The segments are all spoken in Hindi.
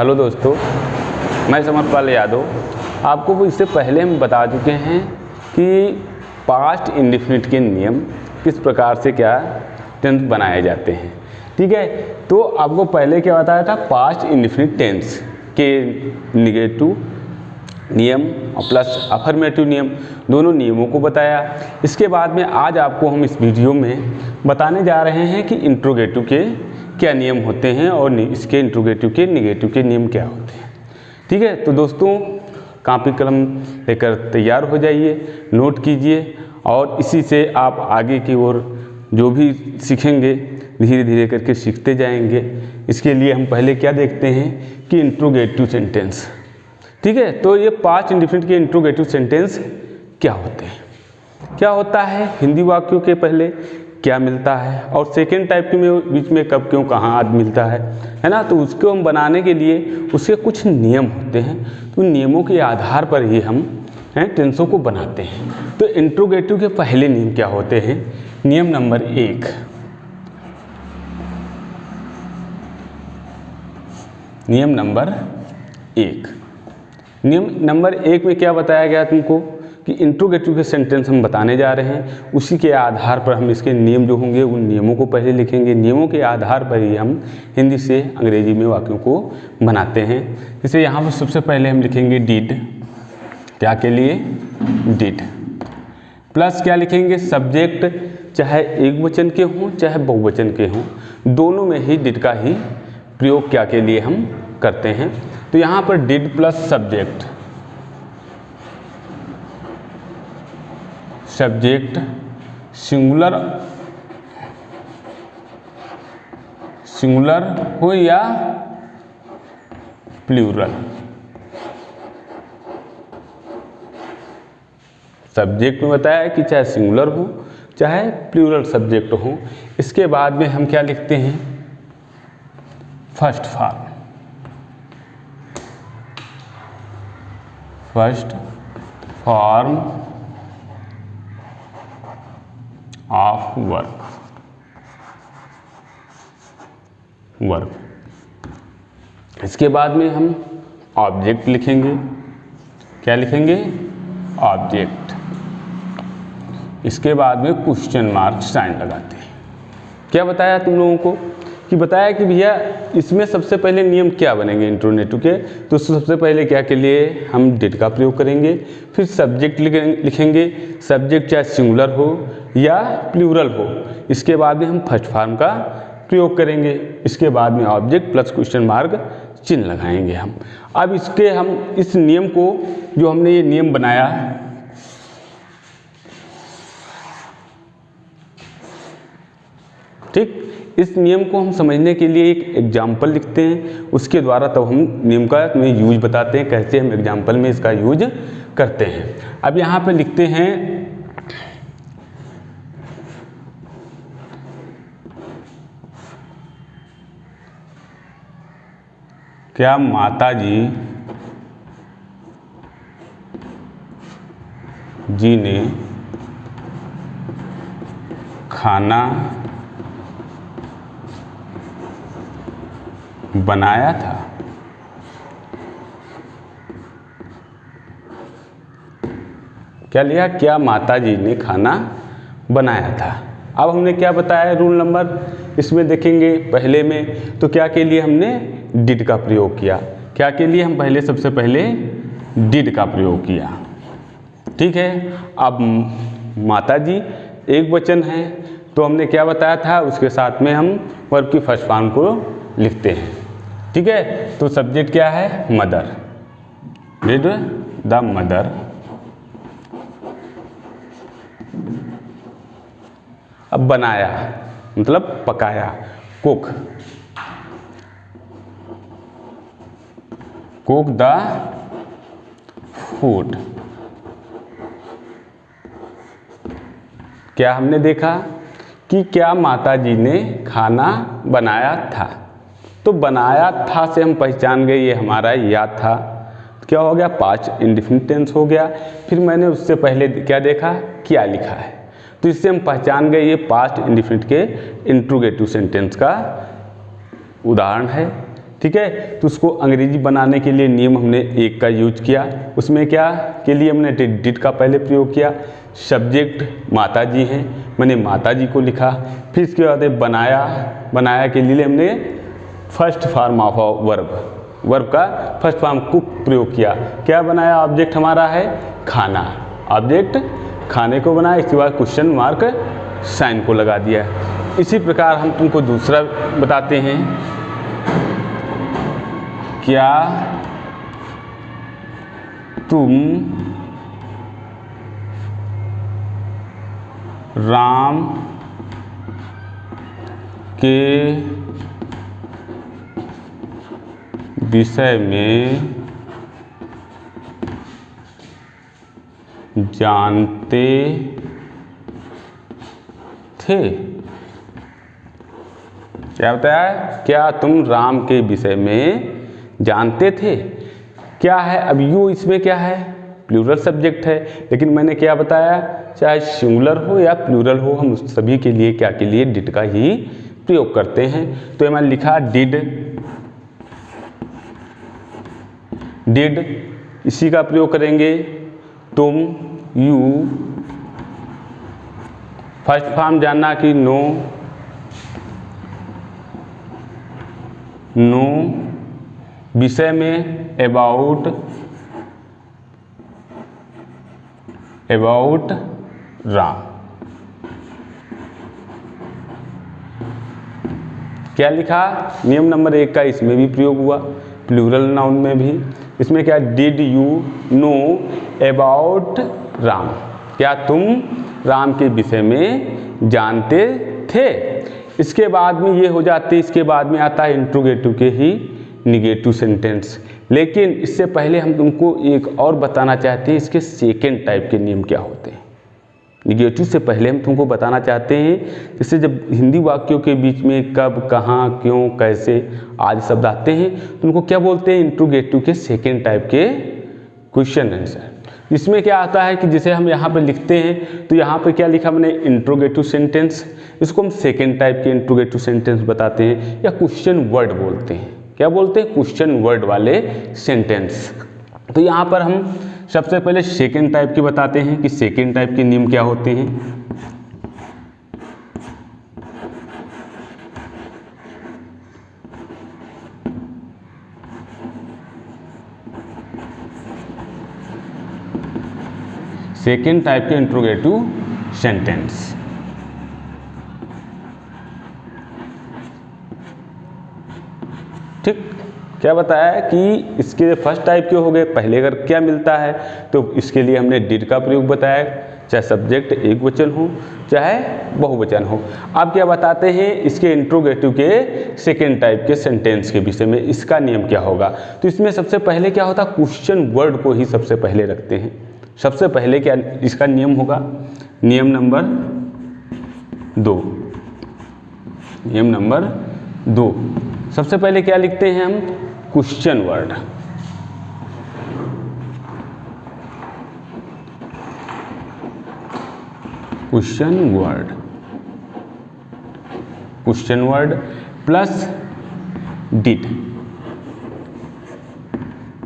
हेलो दोस्तों, मैं समरपाल यादव। आपको इससे पहले हम बता चुके हैं कि पास्ट इंडेफिनिट के नियम किस प्रकार से क्या टेंस बनाए जाते हैं। ठीक है, तो आपको पहले क्या बताया था, पास्ट इंडेफिनिट टेंस के निगेटिव नियम और प्लस अफर्मेटिव नियम, दोनों नियमों को बताया। इसके बाद में आज आपको हम इस वीडियो में बताने जा रहे हैं कि इंट्रोगेटिव के क्या नियम होते हैं और इसके इंट्रोगेटिव के निगेटिव के नियम क्या होते हैं। ठीक है, तो दोस्तों कॉपी कलम लेकर तैयार हो जाइए, नोट कीजिए और इसी से आप आगे की ओर जो भी सीखेंगे धीरे धीरे करके सीखते जाएंगे। इसके लिए हम पहले क्या देखते हैं कि इंट्रोगेटिव सेंटेंस। ठीक है, तो ये पास्ट इंडेफिनिट के इंट्रोगेटिव सेंटेंस क्या होते हैं, क्या होता है, हिंदी वाक्यों के पहले क्या मिलता है और सेकेंड टाइप के में बीच में कब क्यों कहाँ आज मिलता है ना। तो उसको हम बनाने के लिए उसके कुछ नियम होते हैं, तो नियमों के आधार पर ही हम टेंसों को बनाते हैं। तो इंट्रोगेटिव के पहले नियम क्या होते हैं। नियम नंबर 1, नियम नंबर 1 में क्या बताया गया तुमको कि इंट्रोगेटिव के सेंटेंस हम बताने जा रहे हैं, उसी के आधार पर हम इसके नियम जो होंगे उन नियमों को पहले लिखेंगे। नियमों के आधार पर ही हम हिंदी से अंग्रेजी में वाक्यों को बनाते हैं। जैसे यहाँ पर सबसे पहले हम लिखेंगे डिड, क्या के लिए, डिड प्लस क्या लिखेंगे, सब्जेक्ट, चाहे एक वचन के हों चाहे बहुवचन के हों, दोनों में ही डिड का ही प्रयोग क्या के लिए हम करते हैं। तो यहाँ पर did plus subject, subject singular हो या प्लूरल, सब्जेक्ट में बताया कि चाहे सिंगुलर हो चाहे प्लूरल सब्जेक्ट हो। इसके बाद में हम क्या लिखते हैं, फर्स्ट फॉर्म ऑफ वर्ब। इसके बाद में हम ऑब्जेक्ट लिखेंगे, क्या लिखेंगे, ऑब्जेक्ट। इसके बाद में क्वेश्चन मार्क साइन लगाते हैं। क्या बताया तुम लोगों को कि बताया कि भैया इसमें सबसे पहले नियम क्या बनेंगे इंट्रोगेटिव के। तो सबसे पहले क्या के लिए हम डिड का प्रयोग करेंगे, फिर सब्जेक्ट लिखेंगे, सब्जेक्ट चाहे सिंगुलर हो या प्लूरल हो। इसके बाद में हम फर्स्ट फॉर्म का प्रयोग करेंगे। इसके बाद में ऑब्जेक्ट प्लस क्वेश्चन मार्क चिन्ह लगाएंगे हम। अब हम इस नियम को, जो हमने ये नियम बनाया, ठीक, इस नियम को हम समझने के लिए एक एग्जाम्पल लिखते हैं, उसके द्वारा तब हम नियम का तुम्हें यूज बताते हैं, कैसे हम एग्जाम्पल में इसका यूज करते हैं। अब यहाँ पे लिखते हैं, क्या माता जी ने खाना बनाया था। क्या लिया, क्या माता जी ने खाना बनाया था। अब हमने क्या बताया रूल नंबर, इसमें देखेंगे पहले में तो क्या के लिए हमने डिड का प्रयोग किया, क्या के लिए हम पहले सबसे पहले डिड का प्रयोग किया। ठीक है, अब माता जी एक वचन है तो हमने क्या बताया था, उसके साथ में हम वर्ब की फर्स्ट फॉर्म को लिखते हैं। ठीक है, तो सब्जेक्ट क्या है, मदर, डिड द मदर। अब बनाया मतलब पकाया, कुक द फूड। क्या हमने देखा कि क्या माता जी ने खाना बनाया था। तो बनाया था से हम पहचान गए ये हमारा याद था, क्या हो गया, पास्ट इंडेफिनिट टेंस हो गया। फिर मैंने उससे पहले क्या देखा, क्या लिखा है, तो इससे हम पहचान गए ये पास्ट इंडेफिनिट के इंट्रोगेटिव सेंटेंस का उदाहरण है। ठीक है। तो उसको अंग्रेजी बनाने के लिए नियम हमने एक का यूज किया। उसमें क्या के लिए हमने डिड का पहले प्रयोग किया। सब्जेक्ट माता जी हैं, मैंने माता जी को लिखा। फिर इसके बाद बनाया के लिए हमने फर्स्ट फॉर्म ऑफ वर्ब का फर्स्ट फॉर्म को प्रयोग किया। क्या बनाया? ऑब्जेक्ट हमारा है खाना, ऑब्जेक्ट खाने को बनाया। इसके बाद क्वेश्चन मार्क साइन को लगा दिया। इसी प्रकार हम तुमको दूसरा बताते हैं। क्या तुम राम के विषय में जानते थे? क्या बताया? क्या तुम राम के विषय में जानते थे? क्या है? अब यू इसमें क्या है? प्लूरल सब्जेक्ट है, लेकिन मैंने क्या बताया, चाहे सिंगुलर हो या प्लूरल हो, हम सभी के लिए क्या के लिए डिड का ही प्रयोग करते हैं। तो मैंने लिखा डिड, इसी का प्रयोग करेंगे। तुम, यू, फर्स्ट फॉर्म जानना कि नो, विषय में अबाउट राम। क्या लिखा? नियम नंबर 1 का इसमें भी प्रयोग हुआ, प्लूरल नाउन में भी। इसमें क्या? Did you know about Ram? क्या तुम राम के विषय में जानते थे? इसके बाद में ये हो जाती है, इसके बाद में आता है इंट्रोगेटिव के ही निगेटिव सेंटेंस। लेकिन इससे पहले हम तुमको एक और बताना चाहते हैं, इसके सेकेंड टाइप के नियम क्या होते हैं। निगेटिव से पहले हम तुमको बताना चाहते हैं, जैसे जब हिंदी वाक्यों के बीच में कब, कहाँ, क्यों, कैसे आदि शब्द आते हैं, तो उनको क्या बोलते हैं? इंट्रोगेटिव के सेकेंड टाइप के क्वेश्चन आंसर। इसमें क्या आता है कि जैसे हम यहाँ पे लिखते हैं, तो यहाँ पे क्या लिखा मैंने? Interrogative sentence. इसको हम सेकेंड टाइप के इंट्रोगेटिव सेंटेंस बताते हैं, या क्वेश्चन वर्ड बोलते हैं। क्या बोलते हैं? क्वेश्चन वर्ड वाले सेंटेंस। तो यहाँ पर हम सबसे पहले सेकेंड टाइप के बताते हैं कि सेकेंड टाइप के नियम क्या होते हैं। सेकेंड टाइप के इंट्रोगेटिव सेंटेंस। ठीक, क्या बताया कि इसके फर्स्ट टाइप के हो गए। पहले अगर क्या मिलता है, तो इसके लिए हमने डिड का प्रयोग बताया, चाहे सब्जेक्ट एक वचन हो चाहे बहुवचन हो। अब क्या बताते हैं इसके इंट्रोगेटिव के सेकेंड टाइप के सेंटेंस के विषय में, इसका नियम क्या होगा। तो इसमें सबसे पहले क्या होता है? क्वेश्चन वर्ड को ही सबसे पहले रखते हैं। सबसे पहले क्या इसका नियम होगा? नियम नंबर 2। सबसे पहले क्या लिखते हैं हम? Question word. Question word plus did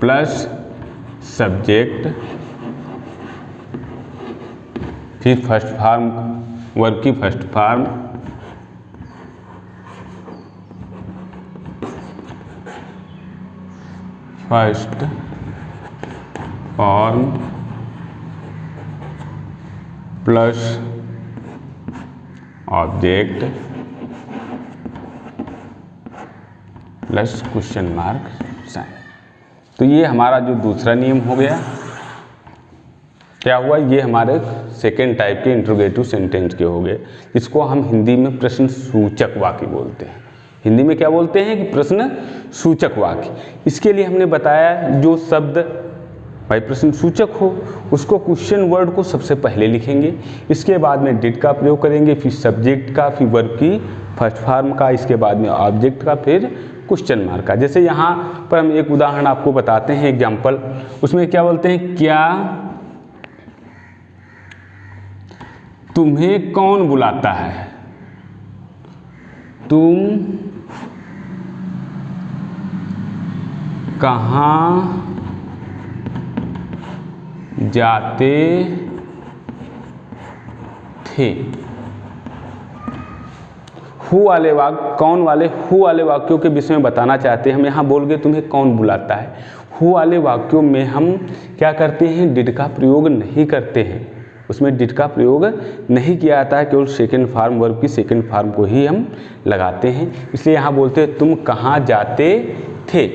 plus subject, फिर फर्स्ट फॉर्म वर्ब की first form, first form plus object plus question mark sign. तो ये हमारा जो दूसरा नियम हो गया। क्या हुआ? ये हमारे सेकेंड टाइप के इंट्रोगेटिव सेंटेंस के हो गए, जिसको हम हिंदी में प्रश्न सूचक वाक्य बोलते हैं। हिंदी में क्या बोलते हैं? कि प्रश्न सूचक वाक्य। इसके लिए हमने बताया जो शब्द भाई प्रश्न सूचक हो, उसको क्वेश्चन वर्ड को सबसे पहले लिखेंगे, इसके बाद में डिड का प्रयोग करेंगे, फिर सब्जेक्ट का, फिर वर्ब की फर्स्ट फॉर्म का, इसके बाद में ऑब्जेक्ट का, फिर क्वेश्चन मार्क का। जैसे यहाँ पर हम एक उदाहरण आपको बताते हैं, एग्जाम्पल। उसमें क्या बोलते हैं? क्या तुम्हें कौन बुलाता है? कहाँ जाते थे। हु वाले वाक्य, कौन वाले, हु वाले वाक्यों के विषय में बताना चाहते हैं हम। यहाँ बोल गए तुम्हें कौन बुलाता है। हु वाले वाक्यों में हम क्या करते हैं, डिड का प्रयोग नहीं करते हैं, उसमें डिड का प्रयोग नहीं किया जाता है, केवल सेकंड फॉर्म, वर्ब की सेकंड फॉर्म को ही हम लगाते हैं। इसलिए यहाँ बोलते हैं तुम कहाँ जाते थे।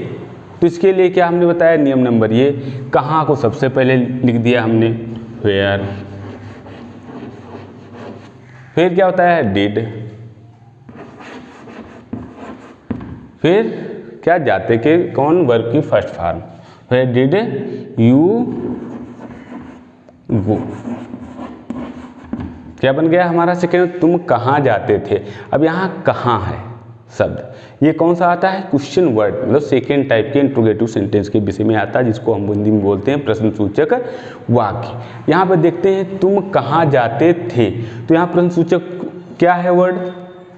तो इसके लिए क्या हमने बताया, नियम नंबर ये, कहाँ को सबसे पहले लिख दिया हमने, वेयर, फिर क्या होता है डिड, फिर क्या जाते के कौन, वर्ब की first form, where did you go, क्या बन गया हमारा सेकेंड, तुम कहाँ जाते थे। अब यहाँ कहाँ है शब्द, ये कौन सा आता है, क्वेश्चन वर्ड, मतलब सेकेंड टाइप के इंट्रोगेटिव सेंटेंस के विषय में आता है, जिसको हम हिंदी में बोलते हैं प्रश्नसूचक वाक्य। यहाँ पर देखते हैं तुम कहाँ जाते थे, तो यहाँ प्रश्नसूचक क्या है वर्ड,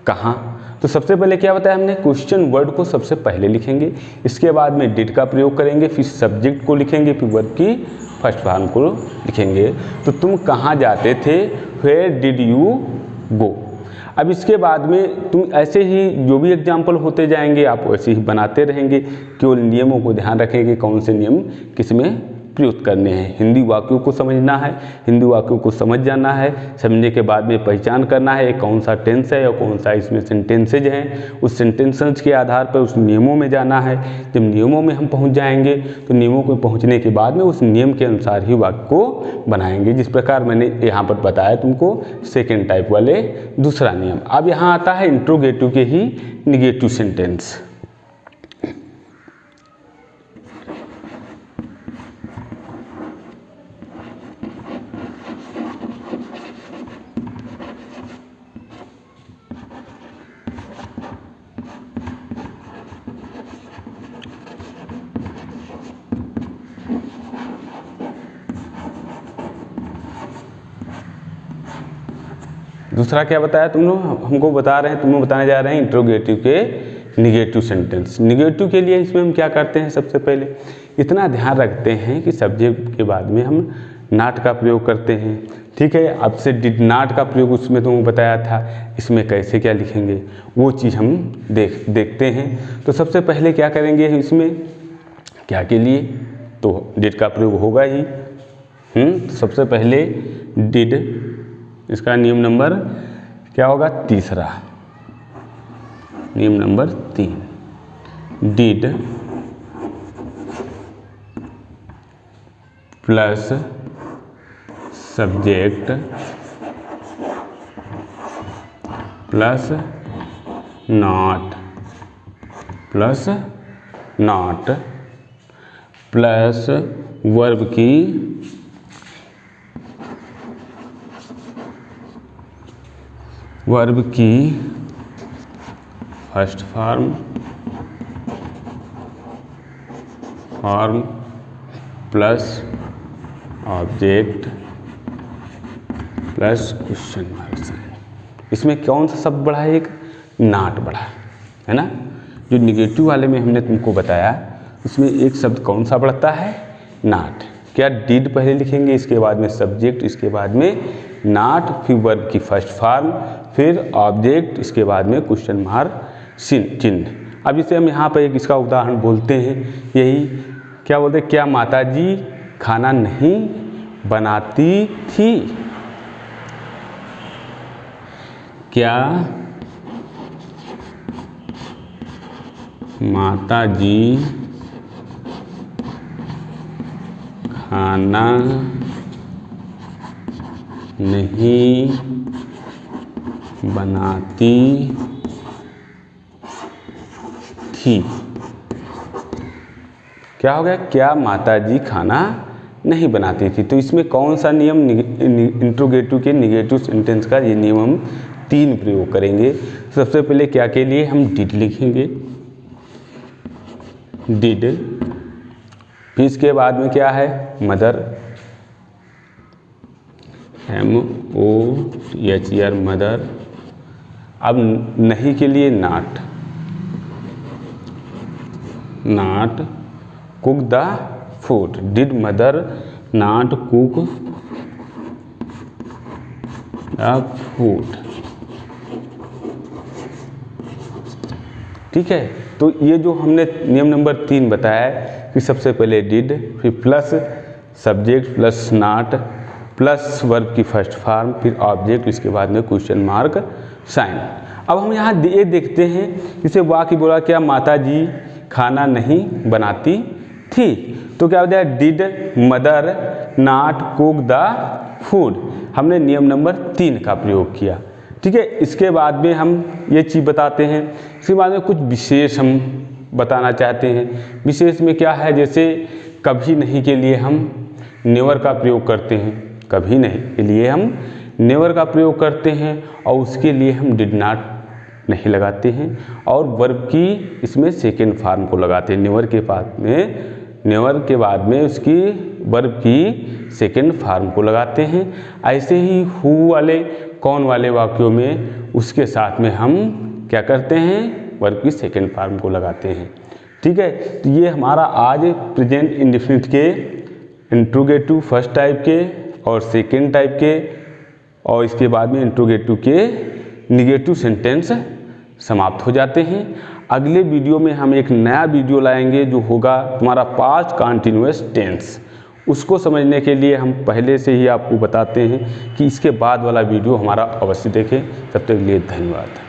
कहाँ। तो सबसे पहले क्या बताया हमने, क्वेश्चन वर्ड को सबसे पहले लिखेंगे, इसके बाद में डिड का प्रयोग करेंगे, फिर सब्जेक्ट को लिखेंगे, फिर वर्ब की फर्स्ट फॉर्म को लिखेंगे। तो तुम कहाँ जाते थे, वेयर डिड यू गो। अब इसके बाद में तुम ऐसे ही जो भी एग्जाम्पल होते जाएंगे आप वैसे ही बनाते रहेंगे, केवल नियमों को ध्यान रखेंगे कौन से नियम किस में प्रयुक्त करने हैं। हिंदी वाक्यों को समझना है, हिंदी वाक्यों को समझ जाना है, समझने के बाद में पहचान करना है कौन सा टेंस है और कौन सा इसमें सेंटेंसेज हैं, उस सेंटेंसेज के आधार पर उस नियमों में जाना है। जब नियमों में हम पहुंच जाएंगे तो नियमों को पहुंचने के बाद में उस नियम के अनुसार ही वाक्य को बनाएंगे, जिस प्रकार मैंने यहाँ पर बताया तुमको सेकेंड टाइप वाले दूसरा नियम। अब यहाँ आता है इंट्रोगेटिव के ही निगेटिव सेंटेंस। दूसरा क्या बताया तुम लोग, हमको बता रहे हैं, तुम लोग बताने जा रहे हैं इंट्रोगेटिव के निगेटिव सेंटेंस। निगेटिव के लिए इसमें हम क्या करते हैं, सबसे पहले इतना ध्यान रखते हैं कि सब्जेक्ट के बाद में हम नॉट का प्रयोग करते हैं, ठीक है। अब से डिड नॉट का प्रयोग उसमें तुमको बताया था, इसमें कैसे क्या लिखेंगे वो चीज़ हम देखते हैं। तो सबसे पहले क्या करेंगे इसमें, क्या के लिए, तो डिड का प्रयोग होगा ही। सबसे पहले डिड, इसका नियम नंबर क्या होगा, तीसरा, नियम number 3, did plus subject plus not plus not plus verb की first form plus object plus question mark. इसमें कौन सा शब्द बढ़ा है, एक नॉट बढ़ा है ना। जो निगेटिव वाले में हमने तुमको बताया उसमें एक शब्द कौन सा बढ़ता है, नॉट। क्या डिड पहले लिखेंगे, इसके बाद में सब्जेक्ट, इसके बाद में नॉट, फिर वर्ब की फर्स्ट फॉर्म, फिर ऑब्जेक्ट, इसके बाद में क्वेश्चन मार्क चिन्ह। अब इसे हम यहाँ पर एक इसका उदाहरण बोलते हैं, यही क्या बोलते हैं, क्या माताजी खाना नहीं बनाती थी, क्या माताजी खाना नहीं बनाती थी। क्या हो गया, क्या माताजी खाना नहीं बनाती थी। तो इसमें कौन सा नियम, इंट्रोगेटिव के निगेटिव सेंटेंस का ये नियम हम 3 प्रयोग करेंगे। सबसे पहले क्या के लिए हम डिड लिखेंगे, डिड, फिर इसके बाद में क्या है, मदर, MOTHER मदर। अब नहीं के लिए not, cook the food, did mother not cook the food. ठीक है, तो ये जो हमने नियम नंबर 3 बताया कि सबसे पहले डिड, फिर plus subject plus not plus verb की फर्स्ट फॉर्म, फिर ऑब्जेक्ट, इसके बाद में क्वेश्चन मार्क साइन। अब हम यहाँ ये देखते हैं, इसे वाक्य बोला क्या, माता जी खाना नहीं बनाती थी, तो क्या होता है, did mother not cook the food. हमने नियम नंबर 3 का प्रयोग किया। ठीक है, इसके बाद में हम ये चीज़ बताते हैं, इसके बाद में कुछ विशेष हम बताना चाहते हैं। विशेष में क्या है, जैसे कभी नहीं के लिए हम नेवर का प्रयोग करते हैं, कभी नहीं के लिए हम नेवर का प्रयोग करते हैं, और उसके लिए हम डिड नॉट नहीं लगाते हैं, और वर्ब की इसमें सेकेंड फॉर्म को लगाते हैं। नेवर के बाद में उसकी वर्ब की सेकेंड फॉर्म को लगाते हैं। ऐसे ही हु वाले कौन वाले वाक्यों में उसके साथ में हम क्या करते हैं, वर्ब की सेकेंड फॉर्म को लगाते हैं। ठीक है, तो ये हमारा आज प्रेजेंट इंडेफिनिट के इंट्रोगेटिव फर्स्ट टाइप के और सेकेंड टाइप के, और इसके बाद में इंट्रोगेटिव के निगेटिव सेंटेंस समाप्त हो जाते हैं। अगले वीडियो में हम एक नया वीडियो लाएंगे जो होगा तुम्हारा पास्ट कंटिन्यूअस टेंस। उसको समझने के लिए हम पहले से ही आपको बताते हैं कि इसके बाद वाला वीडियो हमारा अवश्य देखें। तब तक के लिए धन्यवाद।